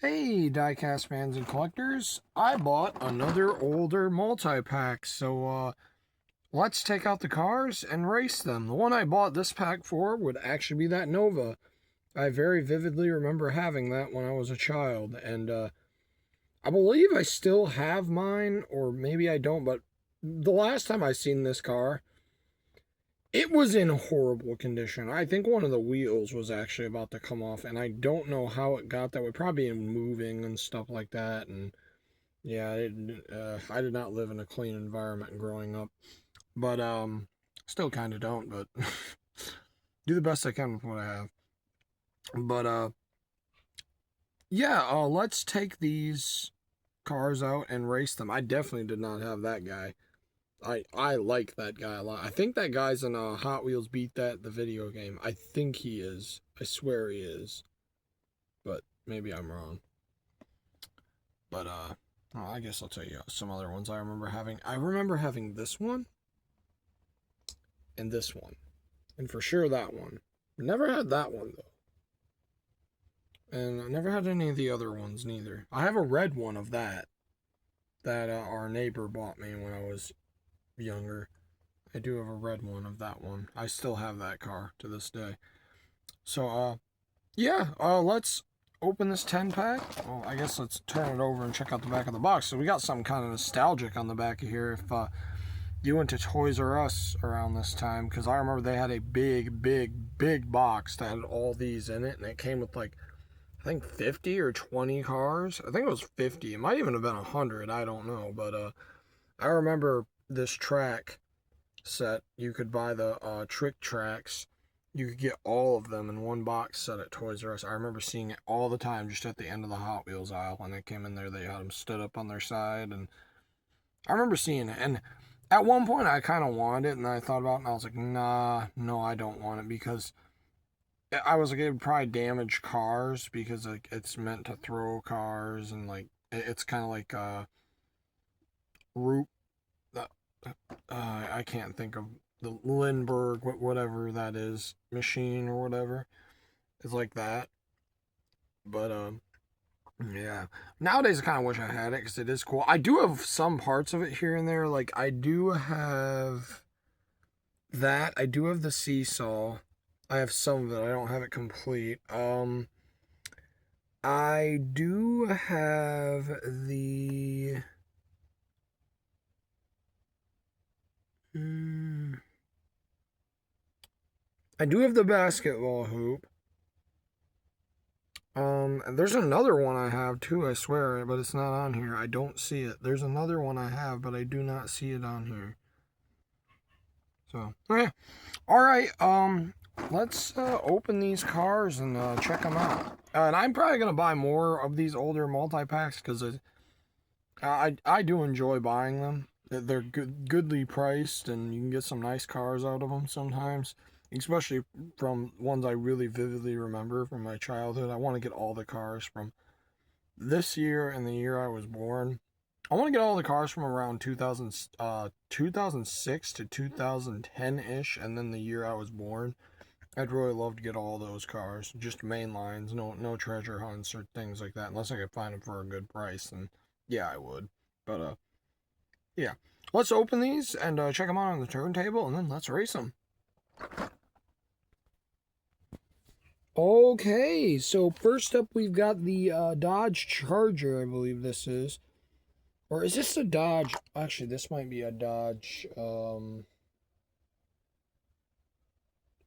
Hey, diecast fans and collectors. I bought another older multi-pack, so let's take out the cars and race them. The one I bought this pack for would actually be that Nova. I very vividly remember having that when I was a child, and I believe I still have mine, or maybe I don't, but the last time I seen this car, it was in horrible condition. I think one of the wheels was actually about to come off, and I don't know how it got that way. Probably in moving and stuff like that, and yeah, I did not live in a clean environment growing up, but still kind of don't, but do the best I can with what I have. But yeah, let's take these cars out and race them. I definitely did not have that guy. I like that guy a lot. I think that guy's in Hot Wheels Beat That the video game. I think he is. I swear he is, but maybe I'm wrong. But well, I guess I'll tell you some other ones I remember having. I remember having this one and this one. And for sure that one. Never had that one though. And I never had any of the other ones neither. I have a red one of that our neighbor bought me when I was younger. I do have a red one of that one. I still have that car to this day. So yeah, let's open this 10 pack. Well, I guess let's turn it over and check out the back of the box. So we got something kind of nostalgic on the back of here. If you went to Toys R Us around this time, because I remember they had a big box that had all these in it, and it came with like I think 50 or 20 cars. I think it was 50. It might even have been 100. I don't know, but I remember this track set. You could buy the trick tracks. You could get all of them in one box set at Toys R Us. I remember seeing it all the time, just at the end of the Hot Wheels aisle when they came in there. They had them stood up on their side, and I remember seeing it. And at one point, I kind of wanted it, and I thought about it, and I was like, nah, no, I don't want it, because I was like, it would probably damage cars, because like it's meant to throw cars, and like it's kind of like root. Uh, I can't think of the Lindbergh, whatever that is, machine or whatever. It's like that, but yeah. Nowadays, I kind of wish I had it because it is cool. I do have some parts of it here and there. Like I do have that. I do have the seesaw. I have some of it. I don't have it complete. I do have the. I do have the basketball hoop. And there's another one I have too, I swear, but it's not on here. I don't see it. There's another one I have, but I do not see it on here. So, yeah. All right, let's open these cars and check them out. And I'm probably gonna buy more of these older multi-packs because I do enjoy buying them. They're goodly priced, and you can get some nice cars out of them sometimes, especially from ones I really vividly remember from my childhood. I want to get all the cars from this year and the year I was born. I want to get all the cars from around 2006 to 2010-ish, and then the year I was born. I'd really love to get all those cars, just main lines, no treasure hunts or things like that, unless I could find them for a good price. And yeah, I would. But yeah, let's open these and check them out on the turntable, and then let's race them. Okay, so first up we've got the Dodge Charger, I believe this is. Or is this a Dodge? Actually, this might be a Dodge.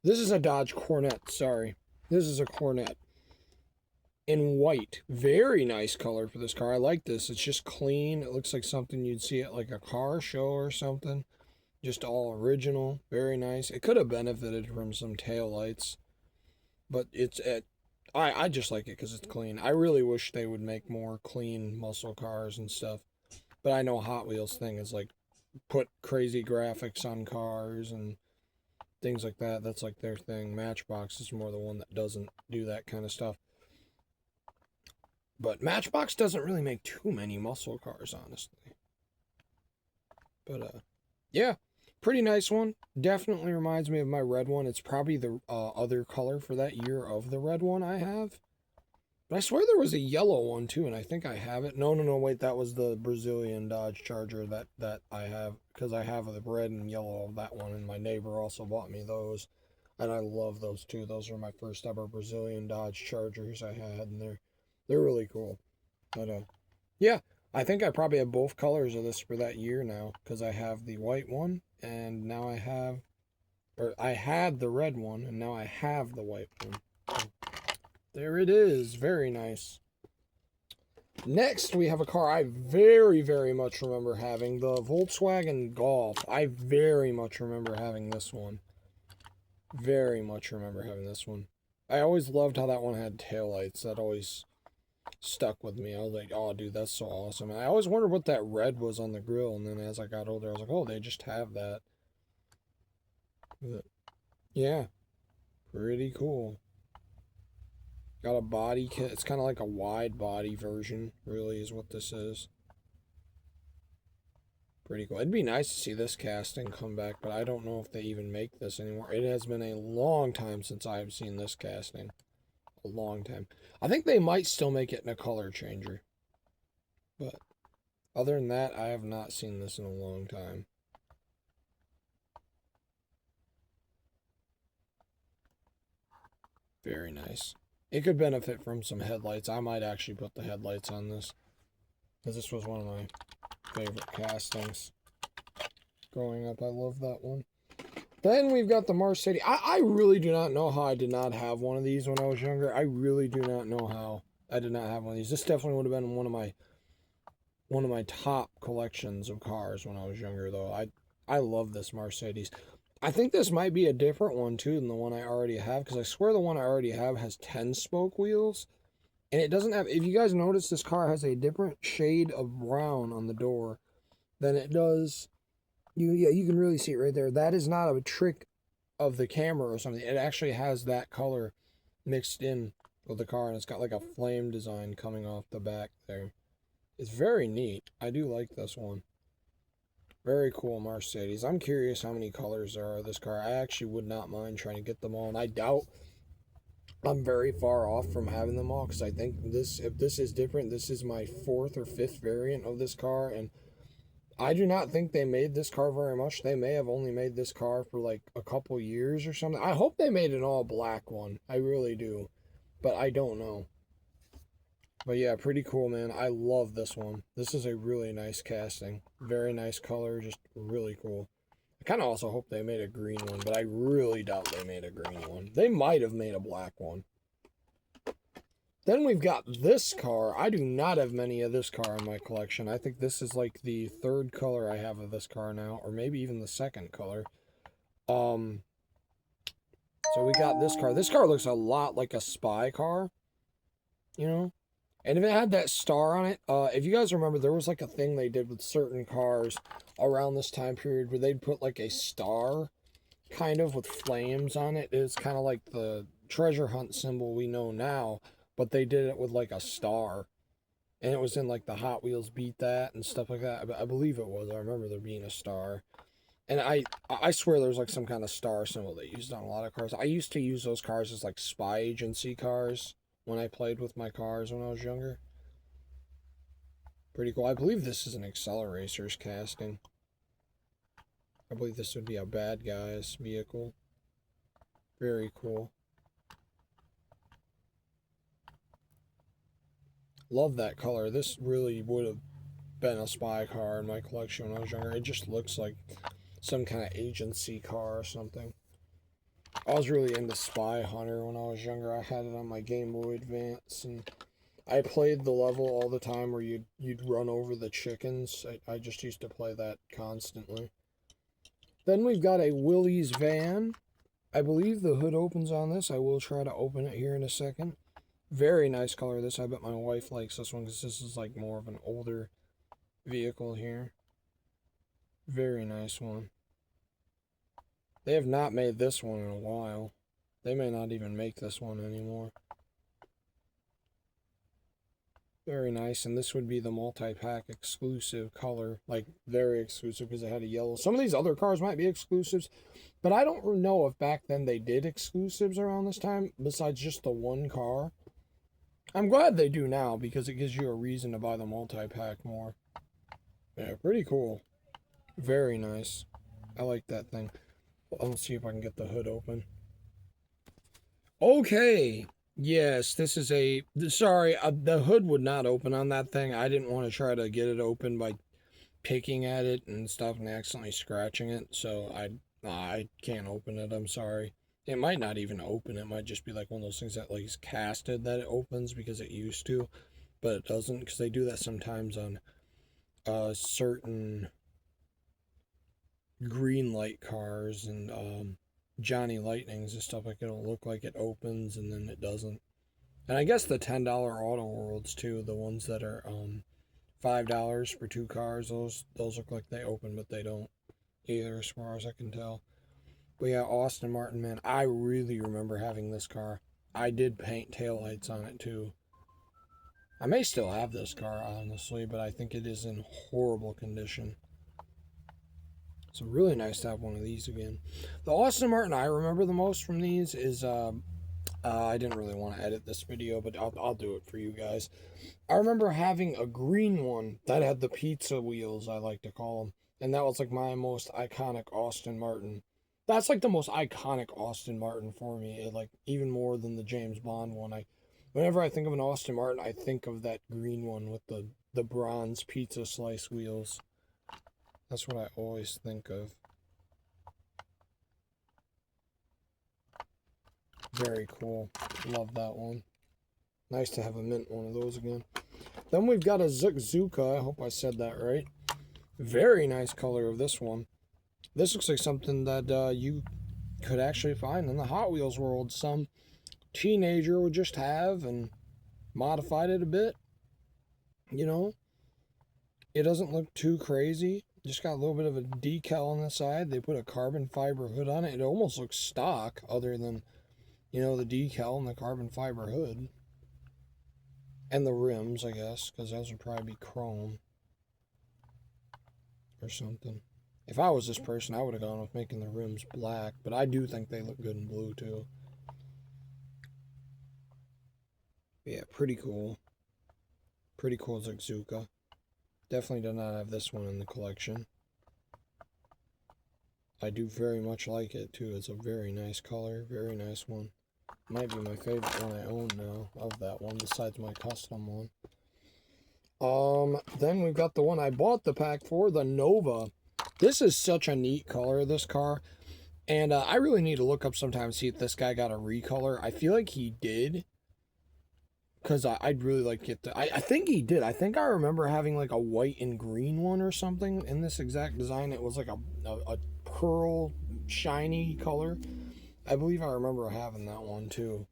This is a Dodge Cornet, sorry. This is a Cornet. In white. Very nice color for this car. I like this. It's just clean. It looks like something you'd see at like a car show or something. Just all original. Very nice. It could have benefited from some tail lights. But it's at I just like it because it's clean. I really wish they would make more clean muscle cars and stuff. But I know Hot Wheels thing is like put crazy graphics on cars and things like that. That's like their thing. Matchbox is more the one that doesn't do that kind of stuff. But Matchbox doesn't really make too many muscle cars, honestly. But yeah, pretty nice one. Definitely reminds me of my red one. It's probably the other color for that year of the red one I have. But I swear there was a yellow one too, and I think I have it. No, wait, that was the Brazilian Dodge Charger that I have, because I have the red and yellow of that one, and my neighbor also bought me those, and I love those too. Those were my first ever Brazilian Dodge Chargers I had, and they're really cool. But yeah, I think I probably have both colors of this for that year now, because I have the white one, and now I had the red one, and now I have the white one. So, there it is. Very nice. Next, we have a car I very, very much remember having. The Volkswagen Golf. I very much remember having this one. Very much remember having this one. I always loved how that one had taillights. That always stuck with me. I was like, oh, dude, that's so awesome. And I always wondered what that red was on the grill. And then as I got older, I was like, oh, they just have that. But yeah, pretty cool. Got a body kit. It's kind of like a wide body version, really, is what this is. Pretty cool. It'd be nice to see this casting come back, but I don't know if they even make this anymore. It has been a long time since I've seen this casting. A long time. I think they might still make it in a color changer. But other than that, I have not seen this in a long time. Very nice. It could benefit from some headlights. I might actually put the headlights on this, because this was one of my favorite castings growing up. I love that one. Then we've got the Mercedes. I really do not know how I did not have one of these when I was younger. I really do not know how I did not have one of these. This definitely would have been one of my top collections of cars when I was younger, though. I love this Mercedes. I think this might be a different one too than the one I already have, because I swear the one I already have has 10-spoke wheels, and it doesn't have. If you guys notice, this car has a different shade of brown on the door than it does. You can really see it right there. That is not a trick of the camera or something. It actually has that color mixed in with the car, and it's got like a flame design coming off the back there. It's very neat. I do like this one. Very cool Mercedes. I'm curious how many colors there are of this car. I actually would not mind trying to get them all, and I doubt I'm very far off from having them all, because I think if this is different, this is my 4th or 5th variant of this car, and I do not think they made this car very much. They may have only made this car for like a couple years or something. I hope they made an all black one. I really do, but I don't know. But yeah, pretty cool, man. I love this one. This is a really nice casting. Very nice color, just really cool. I kind of also hope they made a green one, but I really doubt they made a green one. They might have made a black one. Then we've got this car. I do not have many of this car in my collection. I think this is like the 3rd color I have of this car now, or maybe even the 2nd color. So we got this car. This car looks a lot like a spy car, you know? And if it had that star on it, if you guys remember, there was like a thing they did with certain cars around this time period where they'd put like a star kind of with flames on it. It's kind of like the treasure hunt symbol we know now, but they did it with like a star. And it was in like the Hot Wheels Beat That and stuff like that. I believe it was. I remember there being a star. And I swear there was like some kind of star symbol they used on a lot of cars. I used to use those cars as like spy agency cars when I played with my cars when I was younger. Pretty cool. I believe this is an Acceleracers casting. I believe this would be a bad guy's vehicle. Very cool. Love that color. This really would have been a spy car in my collection when I was younger. It just looks like some kind of agency car or something. I was really into Spy Hunter when I was younger. I had it on my Game Boy Advance, and I played the level all the time where you'd run over the chickens. I just used to play that constantly. Then we've got a Willys van. I believe the hood opens on this. I will try to open it here in a second. Very nice color this. I bet my wife likes this one because this is like more of an older vehicle here. Very nice one. They have not made this one in a while. They may not even make this one anymore. Very nice, and this would be the multi-pack exclusive color, like very exclusive because it had a yellow. Some of these other cars might be exclusives, but I don't know if back then they did exclusives around this time, besides just the one car. I'm glad they do now because it gives you a reason to buy the multi-pack more. Yeah, pretty cool. Very nice. I like that thing. Let's see if I can get the hood open. Okay. Yes, this is a... Sorry, the hood would not open on that thing. I didn't want to try to get it open by picking at it and stuff and accidentally scratching it. So I can't open it. I'm sorry. It might not even open. It might just be like one of those things that like is casted that it opens because it used to, but it doesn't, because they do that sometimes on certain green light cars and Johnny Lightnings and stuff. Like it'll look like it opens and then it doesn't. And I guess the $10 Auto Worlds too, the ones that are $5 for 2 cars, those look like they open, but they don't either, as far as I can tell. But yeah, Aston Martin, man, I really remember having this car. I did paint taillights on it too. I may still have this car, honestly, but I think it is in horrible condition. So really nice to have one of these again. The Aston Martin I remember the most from these is, I didn't really want to edit this video, but I'll do it for you guys. I remember having a green one that had the pizza wheels, I like to call them. And that was like my most iconic Aston Martin. That's like the most iconic Aston Martin for me, like even more than the James Bond one. Whenever I think of an Aston Martin, I think of that green one with the bronze pizza slice wheels. That's what I always think of. Very cool. Love that one. Nice to have a mint one of those again. Then we've got a Zuzuka. I hope I said that right. Very nice color of this one. This looks like something that you could actually find in the Hot Wheels world. Some teenager would just have and modified it a bit. You know, it doesn't look too crazy. Just got a little bit of a decal on the side. They put a carbon fiber hood on it. It almost looks stock, other than, you know, the decal and the carbon fiber hood. And the rims, I guess, because those would probably be chrome or something. If I was this person, I would have gone with making the rims black, but I do think they look good in blue too. Yeah, pretty cool. Pretty cool Zuzuka. Definitely do not have this one in the collection. I do very much like it too. It's a very nice color, very nice one. Might be my favorite one I own now of that one, besides my custom one. Then we've got the one I bought the pack for, the Nova. This is such a neat color, this car. And I really need to look up sometime and see if this guy got a recolor. I feel like he did. Because I'd really like to get the... I think he did. I think I remember having like a white and green one or something in this exact design. It was like a pearl shiny color. I believe I remember having that one too.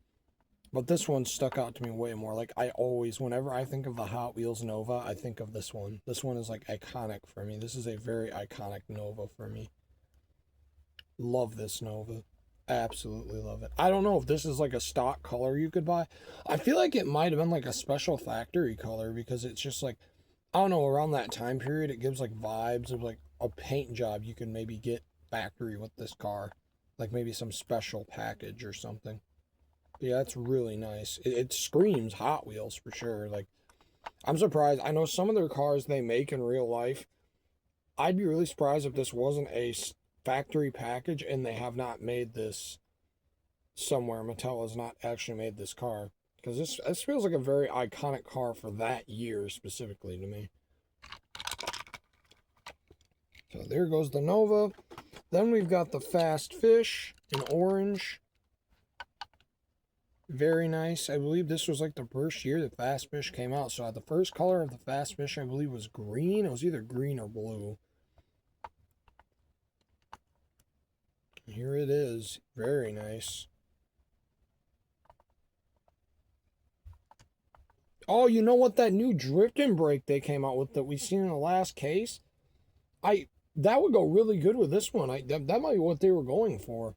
But this one stuck out to me way more. Like I always, whenever I think of the Hot Wheels Nova, I think of this one. This one is like iconic for me. This is a very iconic Nova for me. Love this Nova. Absolutely love it. I don't know if this is like a stock color you could buy. I feel like it might have been like a special factory color, because it's just like, I don't know, around that time period, it gives like vibes of like a paint job you can maybe get factory with this car. Like maybe some special package or something. But yeah, it's really nice. It screams Hot Wheels for sure. Like, I'm surprised. I know some of their cars they make in real life. I'd be really surprised if this wasn't a factory package and they have not made this somewhere. Mattel has not actually made this car, because this feels like a very iconic car for that year specifically to me. So there goes the Nova. Then we've got the Fast Fish in orange. Very nice. I believe this was like the first year that Fast Fish came out. So the first color of the Fast Fish, I believe, was green. It was either green or blue. Here it is. Very nice. Oh, you know what? That new drift and brake they came out with that we seen in the last case? That would go really good with this one. That might be what they were going for.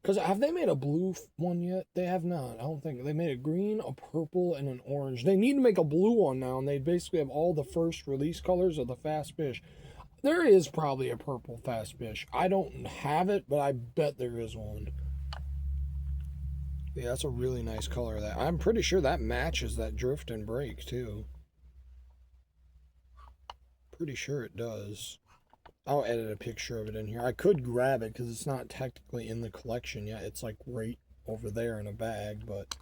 Because have they made a blue one yet? They have not. I don't think. They made a green, a purple, and an orange. They need to make a blue one now, and they basically have all the first release colors of the Fast Fish. There is probably a purple Fast Fish. I don't have it, but I bet there is one. Yeah, that's a really nice color. That I'm pretty sure that matches that drift and brake too. Pretty sure it does. I'll edit a picture of it in here. I could grab it because it's not technically in the collection yet. It's like right over there in a bag, but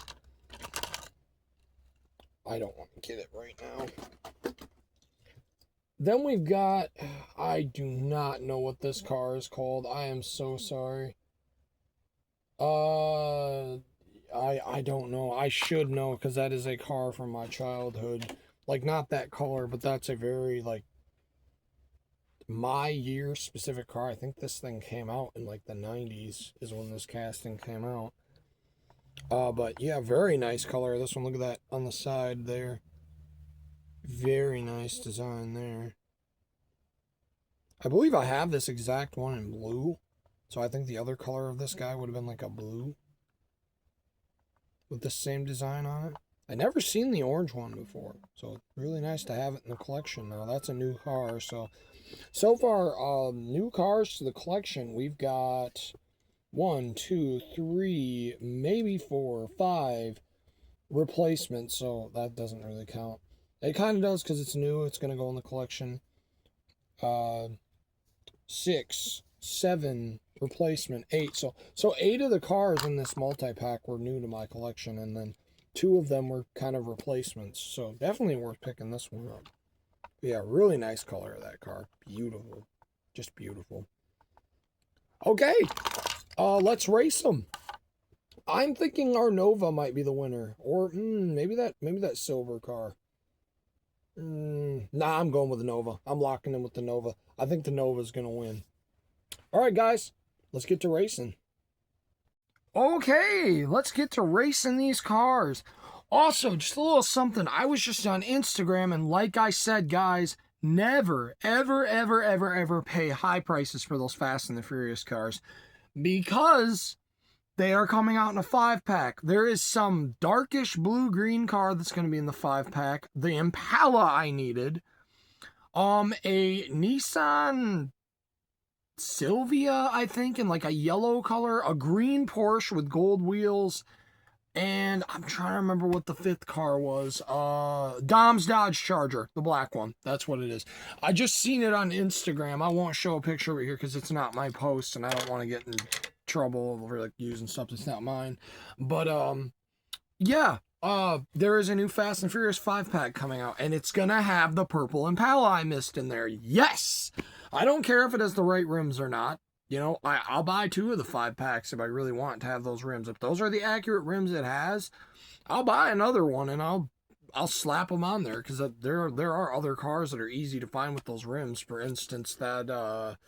I don't want to get it right now. Then we've got, I do not know what this car is called. I am so sorry. I don't know. I should know because that is a car from my childhood. Like not that color, but that's a very like my year specific car. I think this thing came out in like the 90s is when this casting came out. But yeah, very nice color. This one, look at that on the side there. Very nice design there. I believe I have this exact one in blue. So I think the other color of this guy would have been like a blue with the same design on it. I never seen the orange one before, so really nice to have it in the collection now. That's a new car. So far, new cars to the collection, we've got 1, 2, 3, maybe 4, 5 replacements, so that doesn't really count. It kind of does because it's new. It's going to go in the collection. 6, 7 replacement, 8. So 8 of the cars in this multi-pack were new to my collection, and then 2 of them were kind of replacements. So definitely worth picking this one up. Yeah, really nice color of that car. Beautiful. Just beautiful. Okay. Let's race them. I'm thinking our Nova might be the winner, or maybe that silver car. Nah, I'm going with the Nova. I'm locking in with the Nova. I think the Nova's gonna win. All right, guys, let's get to racing. Okay, let's get to racing these cars. Also, just a little something. I was just on Instagram, and like I said, guys, never, ever, ever, ever, ever pay high prices for those Fast and the Furious cars because they are coming out in a 5-pack. There is some darkish blue-green car that's going to be in the 5-pack. The Impala I needed. A Nissan Silvia, I think, in like a yellow color. A green Porsche with gold wheels. And I'm trying to remember what the 5th car was. Dom's Dodge Charger, the black one. That's what it is. I just seen it on Instagram. I won't show a picture of it here because it's not my post, and I don't want to get in trouble over like using stuff that's not mine. But yeah. There is a new Fast and Furious 5-pack coming out, and it's gonna have the purple Impala I missed in there. Yes! I don't care if it has the right rims or not. You know, I'll buy 2 of the 5-packs if I really want to have those rims. If those are the accurate rims it has, I'll buy another one and I'll slap them on there because there are other cars that are easy to find with those rims. For instance, that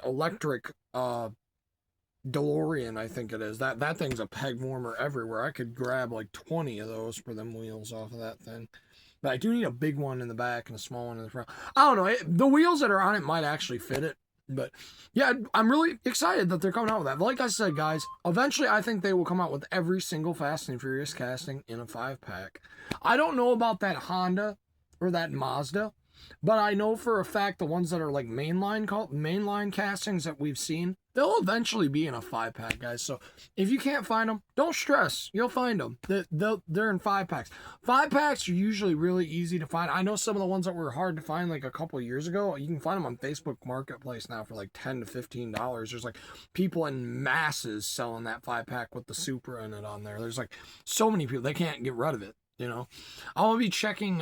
electric DeLorean, I think it is. That thing's a peg warmer everywhere. I could grab like 20 of those for them wheels off of that thing. But I do need a big one in the back and a small one in the front. I don't know. The wheels that are on it might actually fit it. But yeah, I'm really excited that they're coming out with that. But like I said, guys, eventually I think they will come out with every single Fast and Furious casting in a 5-pack. I don't know about that Honda or that Mazda, but I know for a fact the ones that are like mainline castings that we've seen, they'll eventually be in a 5-pack, guys. So if you can't find them, don't stress. You'll find them. They're in 5-packs. 5-packs are usually really easy to find. I know some of the ones that were hard to find like a couple of years ago, you can find them on Facebook Marketplace now for like $10 to $15. There's like people in masses selling that 5-pack with the Supra in it on there. There's like so many people, they can't get rid of it. You know, I'll be checking,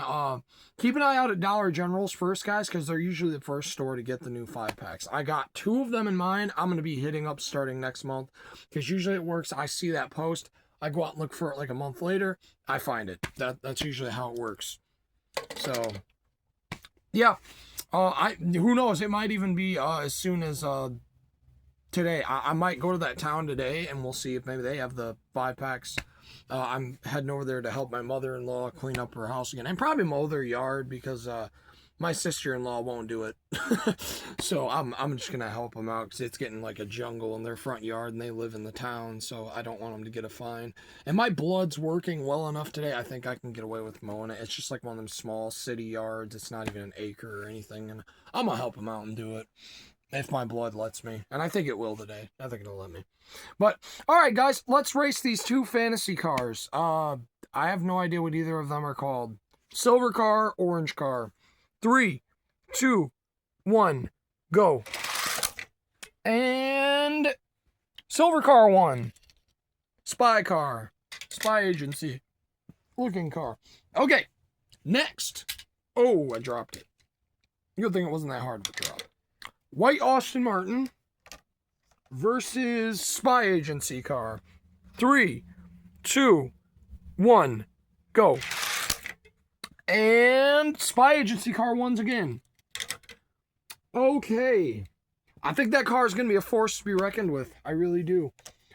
keep an eye out at Dollar General's first, guys, because they're usually the first store to get the new 5-packs. I got 2 of them in mind. I'm going to be hitting up starting next month because usually it works. I see that post. I go out and look for it like a month later. I find it. That's usually how it works. So, yeah. Who knows? It might even be as soon as today. I might go to that town today and we'll see if maybe they have the 5-packs. I'm heading over there to help my mother-in-law clean up her house again and probably mow their yard because my sister-in-law won't do it. So I'm just gonna help them out because it's getting like a jungle in their front yard and they live in the town, so I don't want them to get a fine. And my blood's working well enough today. I think I can get away with mowing it. It's just like one of them small city yards. It's not even an acre or anything, and I'm gonna help them out and do it. If my blood lets me. And I think it will today. I think it'll let me. But, alright guys, let's race these two fantasy cars. I have no idea what either of them are called. Silver car, orange car. 3, 2, 1, go. And silver car won. Spy car. Spy agency looking car. Okay, next. Oh, I dropped it. Good thing it wasn't that hard to drop. White Aston Martin versus spy agency car. 3, 2, 1, go. And spy agency car wins again. Okay. I think that car is going to be a force to be reckoned with. I really do.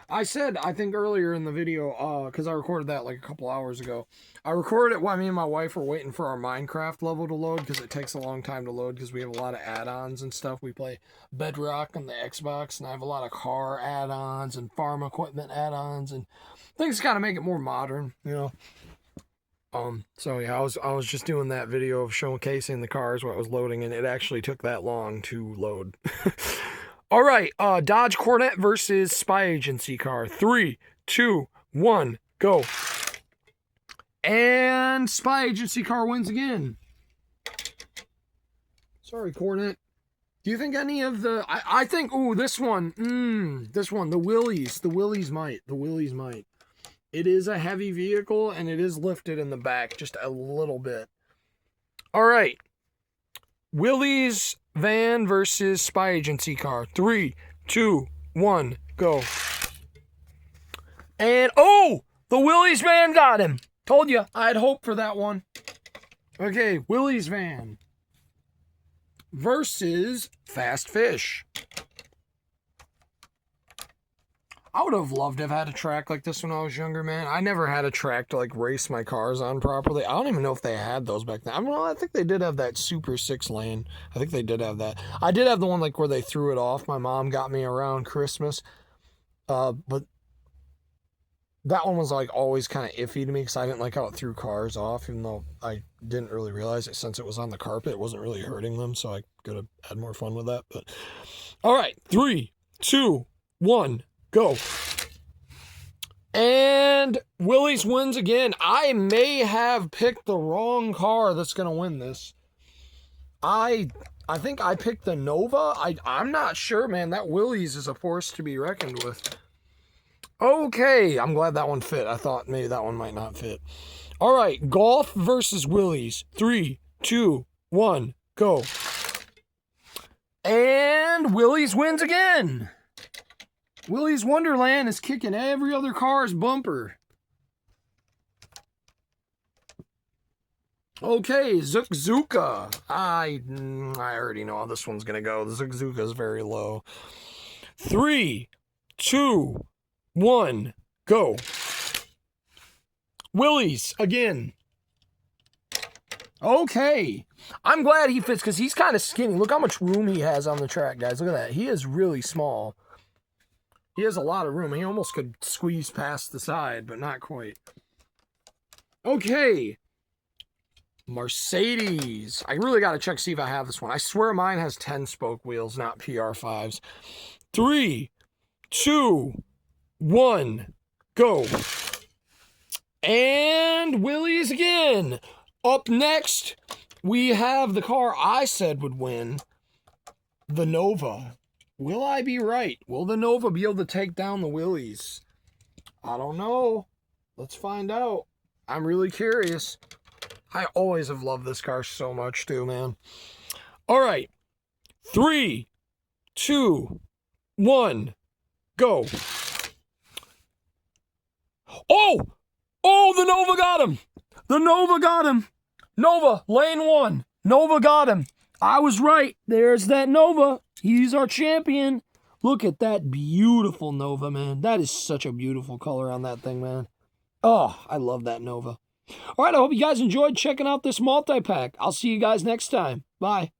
I said, I think earlier in the video, because I recorded that like a couple hours ago. I recorded it while me and my wife were waiting for our Minecraft level to load, because it takes a long time to load, because we have a lot of add-ons and stuff. We play Bedrock on the Xbox, and I have a lot of car add-ons and farm equipment add-ons, and things kind of make it more modern, you know. So yeah, I was just doing that video of showcasing the cars while it was loading, and it actually took that long to load. All right, Dodge Corvette versus spy agency car. 3, 2, 1, go. And spy agency car wins again. Sorry, Corvette. Do you think any of the... I think, ooh, this one. This one, the Willys. The Willys might. The Willys might. It is a heavy vehicle, and it is lifted in the back just a little bit. All right. Willys van versus spy agency car. 3, 2, 1, go. And, oh! The Willys van got him. Told you, I had hope for that one. Okay, Willys van versus Fast Fish. I would have loved to have had a track like this when I was younger, man. I never had a track to, like, race my cars on properly. I don't even know if they had those back then. I don't know, I think they did have that Super 6-lane. I think they did have that. I did have the one, like, where they threw it off. My mom got me around Christmas. But that one was, like, always kind of iffy to me because I didn't like how it threw cars off, even though I didn't really realize it since it was on the carpet. It wasn't really hurting them, so I could have had more fun with that. But all right, 3, 2, 1, go. And Willys wins again. I may have picked the wrong car that's going to win this. I think I picked the Nova. I'm not sure, man. That Willys is a force to be reckoned with. Okay, I'm glad that one fit. I thought maybe that one might not fit. All right, Golf versus Willys. 3, 2, 1, go. And Willys wins again. Willys Wonderland is kicking every other car's bumper. Okay, Zuka. I already know how this one's going to go. The Zuka is very low. 3, 2, 1, go. Willys again. Okay. I'm glad he fits because he's kind of skinny. Look how much room he has on the track, guys. Look at that. He is really small. He has a lot of room. He almost could squeeze past the side, but not quite. Okay. Mercedes. I really got to check, see if I have this one. I swear mine has 10-spoke wheels, not PR5s. 3, 2, 1, go. And Willys again. Up next, we have the car I said would win, the Nova. Will I be right? Will the Nova be able to take down the Willys? I don't know. Let's find out. I'm really curious. I always have loved this car so much too, man. All right. 3, 2, 1, go. Oh! Oh, the Nova got him! The Nova got him! Nova, lane 1. Nova got him. I was right. There's that Nova. He's our champion. Look at that beautiful Nova, man. That is such a beautiful color on that thing, man. Oh, I love that Nova. All right, I hope you guys enjoyed checking out this multi-pack. I'll see you guys next time. Bye.